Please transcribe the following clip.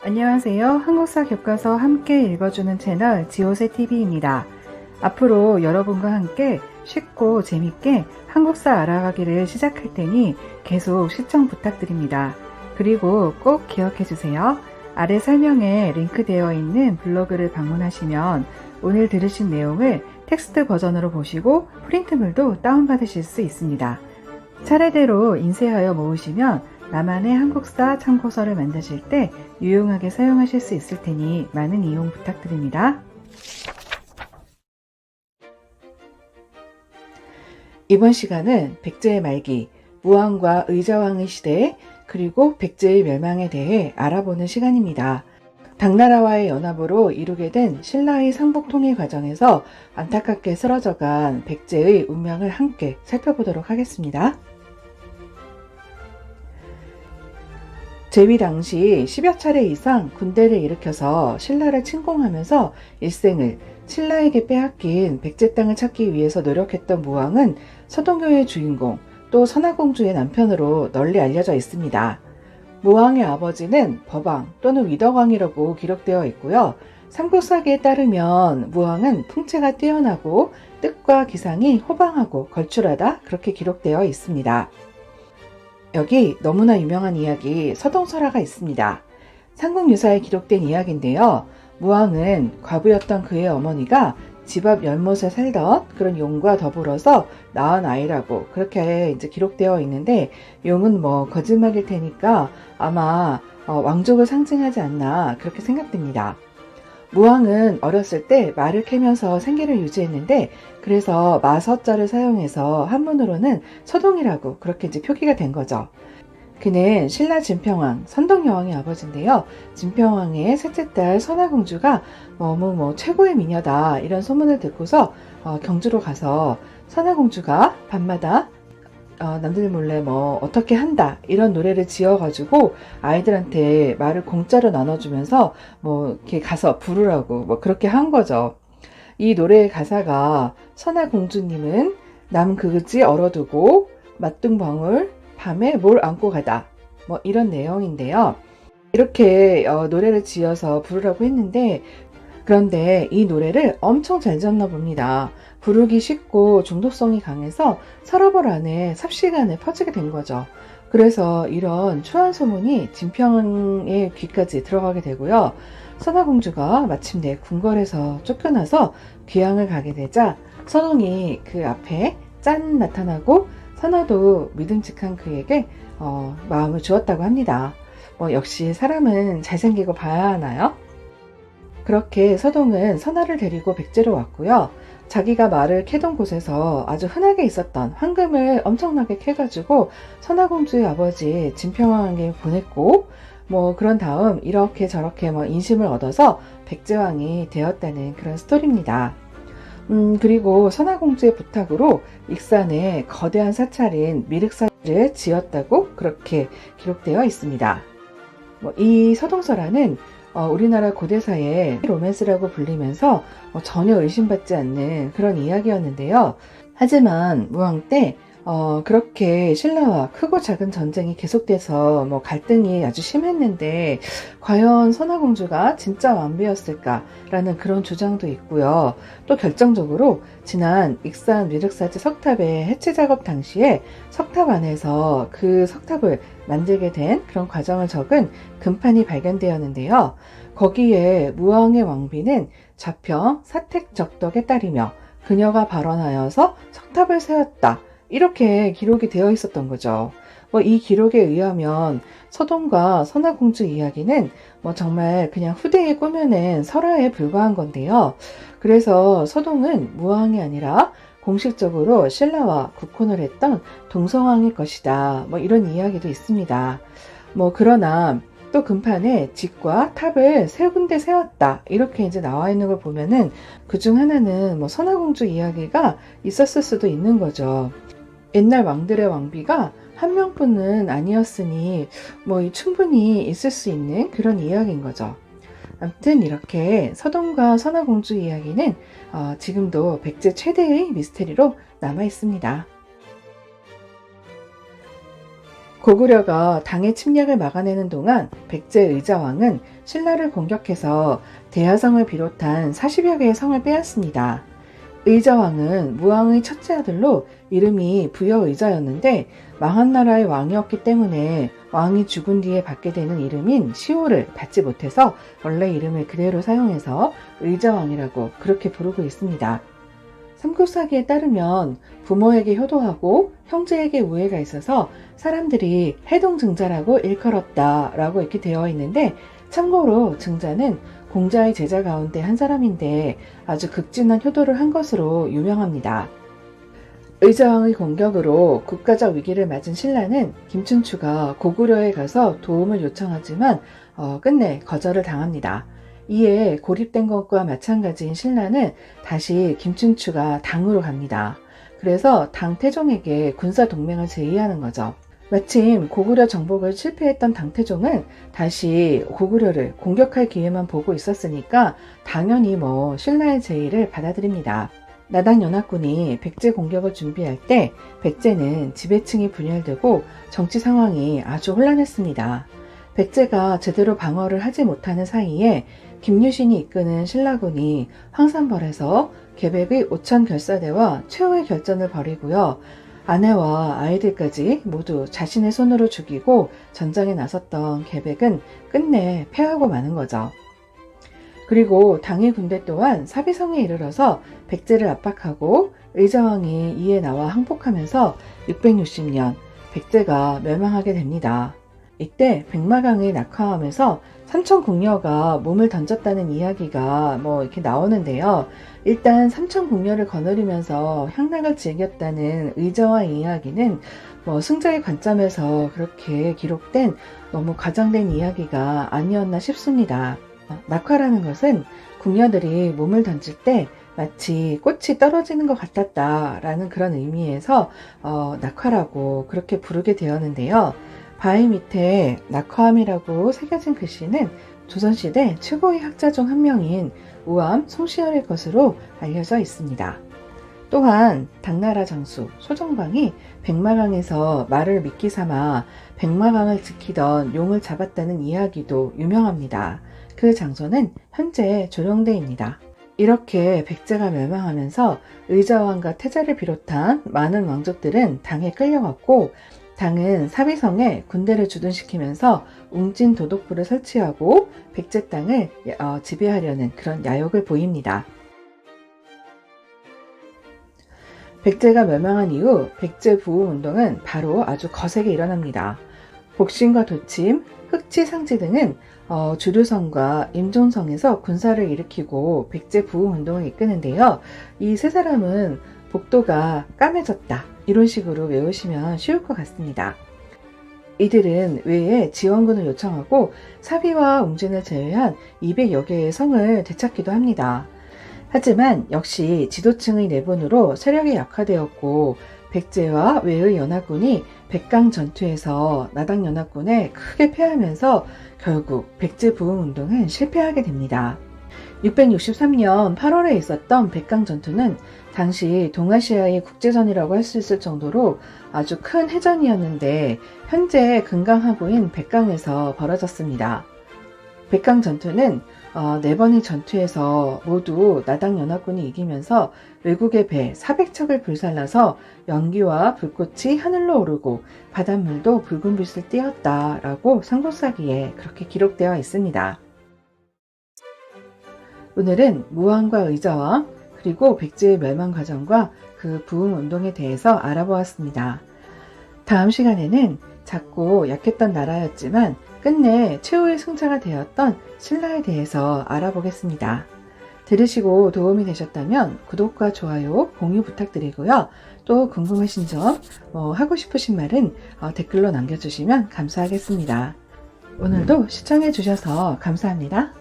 안녕하세요. 한국사 교과서 함께 읽어주는 채널 지오세TV입니다. 앞으로 여러분과 함께 쉽고 재밌게 한국사 알아가기를 시작할 테니 계속 시청 부탁드립니다. 그리고 꼭 기억해주세요. 아래 설명에 링크되어 있는 블로그를 방문하시면 오늘 들으신 내용을 텍스트 버전으로 보시고 프린트물도 다운받으실 수 있습니다. 차례대로 인쇄하여 모으시면 나만의 한국사 참고서를 만드실 때 유용하게 사용하실 수 있을 테니 많은 이용 부탁드립니다. 이번 시간은 백제의 말기, 무왕과 의자왕의 시대, 그리고 백제의 멸망에 대해 알아보는 시간입니다. 당나라와의 연합으로 이루게 된 신라의 상북 통일 과정에서 안타깝게 쓰러져간 백제의 운명을 함께 살펴보도록 하겠습니다. 제위 당시 10여 차례 이상 군대를 일으켜서 신라를 침공하면서 일생을 신라에게 빼앗긴 백제 땅을 찾기 위해서 노력했던 무왕은 서동교의 주인공, 또 선화공주의 남편으로 널리 알려져 있습니다. 무왕의 아버지는 법왕 또는 위덕왕이라고 기록되어 있고요. 삼국사기에 따르면 무왕은 풍채가 뛰어나고 뜻과 기상이 호방하고 걸출하다 그렇게 기록되어 있습니다. 여기 너무나 유명한 이야기 서동설화가 있습니다. 삼국유사에 기록된 이야기인데요. 무왕은 과부였던 그의 어머니가 집 앞 연못에 살던 그런 용과 더불어서 낳은 아이라고 그렇게 이제 기록되어 있는데, 용은 뭐 거짓말일 테니까 아마 왕족을 상징하지 않나 그렇게 생각됩니다. 무왕은 어렸을 때 말을 캐면서 생계를 유지했는데, 그래서 마서자를 사용해서 한문으로는 서동이라고 그렇게 이제 표기가 된 거죠. 그는 신라 진평왕, 선동여왕의 아버지인데요. 진평왕의 셋째 딸 선화공주가 너무 최고의 미녀다 이런 소문을 듣고서 경주로 가서 선화공주가 밤마다 남들 몰래 어떻게 한다 이런 노래를 지어가지고 아이들한테 말을 공짜로 나눠주면서 이렇게 가서 부르라고 그렇게 한 거죠. 이 노래의 가사가 선화공주님은 남 그지 얼어두고 맞둥벙울 밤에 뭘 안고 가다 이런 내용인데요. 이렇게 노래를 지어서 부르라고 했는데, 그런데 이 노래를 엄청 잘 지었나 봅니다. 부르기 쉽고 중독성이 강해서 서러벌 안에 삽시간에 퍼지게 된 거죠. 그래서 이런 추한 소문이 진평의 귀까지 들어가게 되고요. 선화공주가 마침내 궁궐에서 쫓겨나서 귀향을 가게 되자 선홍이 그 앞에 짠 나타나고 선화도 믿음직한 그에게 마음을 주었다고 합니다. 역시 사람은 잘생기고 봐야 하나요? 그렇게 서동은 선화를 데리고 백제로 왔고요. 자기가 말을 캐던 곳에서 아주 흔하게 있었던 황금을 엄청나게 캐가지고 선화공주의 아버지 진평왕에게 보냈고, 그런 다음 이렇게 저렇게 인심을 얻어서 백제왕이 되었다는 그런 스토리입니다. 그리고 선화공주의 부탁으로 익산에 거대한 사찰인 미륵사를 지었다고 그렇게 기록되어 있습니다. 이 서동설화는 우리나라 고대사의 로맨스라고 불리면서 전혀 의심받지 않는 그런 이야기였는데요. 하지만 무왕 때 그렇게 신라와 크고 작은 전쟁이 계속돼서 갈등이 아주 심했는데, 과연 선화공주가 진짜 완비였을까라는 그런 주장도 있고요. 또 결정적으로 지난 익산 미륵사지 석탑의 해체 작업 당시에 석탑 안에서 그 석탑을 만들게 된 그런 과정을 적은 금판이 발견되었는데요. 거기에 무왕의 왕비는 자평 사택적덕에 따르며 그녀가 발언하여서 석탑을 세웠다, 이렇게 기록이 되어 있었던 거죠. 이 기록에 의하면 서동과 선화공주 이야기는 정말 그냥 후대에 꾸며낸 설화에 불과한 건데요. 그래서 서동은 무왕이 아니라 공식적으로 신라와 국혼을 했던 동성왕일 것이다, 이런 이야기도 있습니다. 그러나 또 금판에 집과 탑을 세 군데 세웠다, 이렇게 이제 나와 있는 걸 보면은 그중 하나는 선화공주 이야기가 있었을 수도 있는 거죠. 옛날 왕들의 왕비가 한 명뿐은 아니었으니 충분히 있을 수 있는 그런 이야기인 거죠. 아무튼 이렇게 서동과 선화공주 이야기는 지금도 백제 최대의 미스테리로 남아 있습니다. 고구려가 당의 침략을 막아내는 동안 백제 의자왕은 신라를 공격해서 대하성을 비롯한 40여 개의 성을 빼앗습니다. 의자왕은 무왕의 첫째 아들로 이름이 부여의자였는데 망한 나라의 왕이었기 때문에 왕이 죽은 뒤에 받게 되는 이름인 시호를 받지 못해서 원래 이름을 그대로 사용해서 의자왕이라고 그렇게 부르고 있습니다. 삼국사기에 따르면 부모에게 효도하고 형제에게 우애가 있어서 사람들이 해동증자라고 일컬었다라고 이렇게 되어 있는데, 참고로 증자는 공자의 제자 가운데 한 사람인데 아주 극진한 효도를 한 것으로 유명합니다. 의자왕의 공격으로 국가적 위기를 맞은 신라는 김춘추가 고구려에 가서 도움을 요청하지만 끝내 거절을 당합니다. 이에 고립된 것과 마찬가지인 신라는 다시 김춘추가 당으로 갑니다. 그래서 당태종에게 군사 동맹을 제의하는 거죠. 마침 고구려 정복을 실패했던 당태종은 다시 고구려를 공격할 기회만 보고 있었으니까 당연히 신라의 제의를 받아들입니다. 나당연합군이 백제 공격을 준비할 때 백제는 지배층이 분열되고 정치 상황이 아주 혼란했습니다. 백제가 제대로 방어를 하지 못하는 사이에 김유신이 이끄는 신라군이 황산벌에서 계백의 오천결사대와 최후의 결전을 벌이고요. 아내와 아이들까지 모두 자신의 손으로 죽이고 전장에 나섰던 계백은 끝내 패하고 마는 거죠. 그리고 당의 군대 또한 사비성에 이르러서 백제를 압박하고 의자왕이 이에 나와 항복하면서 660년 백제가 멸망하게 됩니다. 이때 백마강을 낙하하면서 삼천궁녀가 몸을 던졌다는 이야기가 이렇게 나오는데요. 일단 삼천궁녀를 거느리면서 향락을 즐겼다는 의자왕 이야기는 승자의 관점에서 그렇게 기록된 너무 과장된 이야기가 아니었나 싶습니다. 낙화라는 것은 궁녀들이 몸을 던질 때 마치 꽃이 떨어지는 것 같았다라는 그런 의미에서 낙화라고 그렇게 부르게 되었는데요. 바위 밑에 낙화암이라고 새겨진 글씨는 조선시대 최고의 학자 중 한 명인 우암 송시열의 것으로 알려져 있습니다. 또한 당나라 장수 소정방이 백마강에서 말을 미끼 삼아 백마강을 지키던 용을 잡았다는 이야기도 유명합니다. 그 장소는 현재 조령대입니다. 이렇게 백제가 멸망하면서 의자왕과 태자를 비롯한 많은 왕족들은 당에 끌려갔고, 당은 사비성에 군대를 주둔시키면서 웅진 도독부를 설치하고 백제 땅을 지배하려는 그런 야욕을 보입니다. 백제가 멸망한 이후 백제 부흥운동은 바로 아주 거세게 일어납니다. 복신과 도침, 흑치상지 등은 주류성과 임종성에서 군사를 일으키고 백제 부흥운동을 이끄는데요. 이 세 사람은 복도가 까매졌다, 이런 식으로 외우시면 쉬울 것 같습니다. 이들은 외에 지원군을 요청하고 사비와 웅진을 제외한 200여 개의 성을 되찾기도 합니다. 하지만 역시 지도층의 내분으로 세력이 약화되었고 백제와 외의 연합군이 백강 전투에서 나당 연합군에 크게 패하면서 결국 백제 부흥운동은 실패하게 됩니다. 663년 8월에 있었던 백강 전투는 당시 동아시아의 국제전이라고 할 수 있을 정도로 아주 큰 해전이었는데 현재 금강하구인 백강에서 벌어졌습니다. 백강 전투는 4번의 전투에서 모두 나당 연합군이 이기면서 외국의 배 400척을 불살라서 연기와 불꽃이 하늘로 오르고 바닷물도 붉은 빛을 띠었다라고 삼국사기에 그렇게 기록되어 있습니다. 오늘은 무왕과 의자왕 그리고 백제의 멸망 과정과 그 부흥운동에 대해서 알아보았습니다. 다음 시간에는 작고 약했던 나라였지만 끝내 최후의 승자가 되었던 신라에 대해서 알아보겠습니다. 들으시고 도움이 되셨다면 구독과 좋아요, 공유 부탁드리고요. 또 궁금하신 점, 하고 싶으신 말은 댓글로 남겨주시면 감사하겠습니다. 오늘도 시청해주셔서 감사합니다.